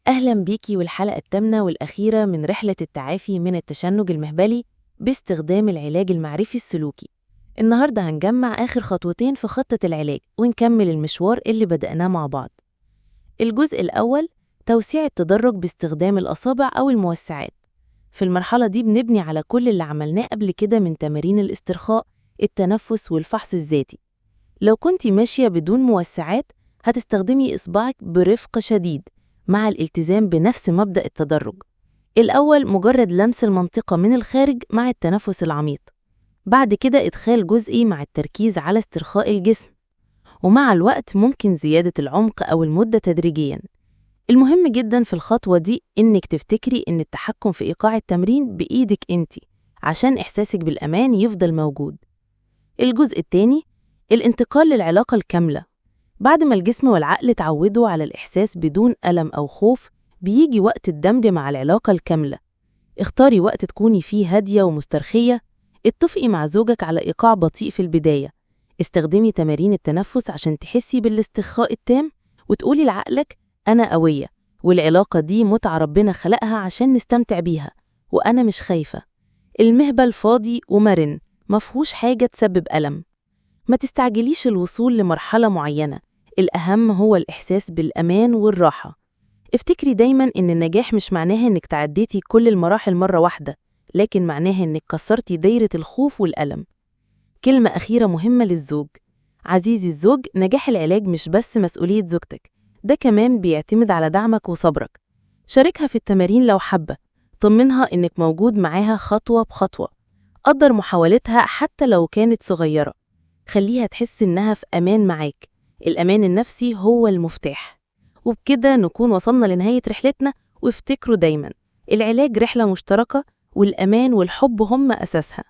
أهلا بيكي والحلقة الثامنة والأخيرة من رحلة التعافي من التشنج المهبلي باستخدام العلاج المعرفي السلوكي. النهاردة هنجمع آخر خطوتين في خطة العلاج ونكمل المشوار اللي بدأناه مع بعض. الجزء الأول: توسيع التدرج باستخدام الأصابع أو الموسعات. في المرحلة دي بنبني على كل اللي عملناه قبل كده من تمارين الاسترخاء، التنفس والفحص الذاتي. لو كنتي ماشية بدون موسعات هتستخدمي إصبعك برفق شديد مع الالتزام بنفس مبدأ التدرج. الأول مجرد لمس المنطقة من الخارج مع التنفس العميق، بعد كده إدخال جزئي مع التركيز على استرخاء الجسم، ومع الوقت ممكن زيادة العمق أو المدة تدريجياً. المهم جداً في الخطوة دي إنك تفتكري إن التحكم في إيقاع التمرين بإيدك إنتي عشان إحساسك بالأمان يفضل موجود. الجزء التاني: الانتقال للعلاقة الكاملة. بعد ما الجسم والعقل اتعودوا على الإحساس بدون ألم أو خوف، بيجي وقت الدمج مع العلاقة الكاملة. اختاري وقت تكوني فيه هادية ومسترخية، اتفقي مع زوجك على إيقاع بطيء في البداية، استخدمي تمارين التنفس عشان تحسي بالاسترخاء التام، وتقولي لعقلك أنا قوية، والعلاقة دي متعة ربنا خلقها عشان نستمتع بيها، وأنا مش خايفة. المهبل فاضي ومرن، مفهوش حاجة تسبب ألم. ما تستعجليش الوصول لمرحلة معينة، الأهم هو الإحساس بالأمان والراحة. افتكري دايماً إن النجاح مش معناها إنك تعديتي كل المراحل مرة واحدة، لكن معناها إنك كسرتي دايرة الخوف والألم. كلمة أخيرة مهمة للزوج. عزيزي الزوج، نجاح العلاج مش بس مسؤولية زوجتك، ده كمان بيعتمد على دعمك وصبرك. شاركها في التمارين لو حابة، طمنها إنك موجود معاها خطوة بخطوة. قدر محاولتها حتى لو كانت صغيرة، خليها تحس إنها في أمان معاك. الأمان النفسي هو المفتاح. وبكده نكون وصلنا لنهاية رحلتنا، وافتكروا دايما العلاج رحلة مشتركة، والأمان والحب هم أساسها.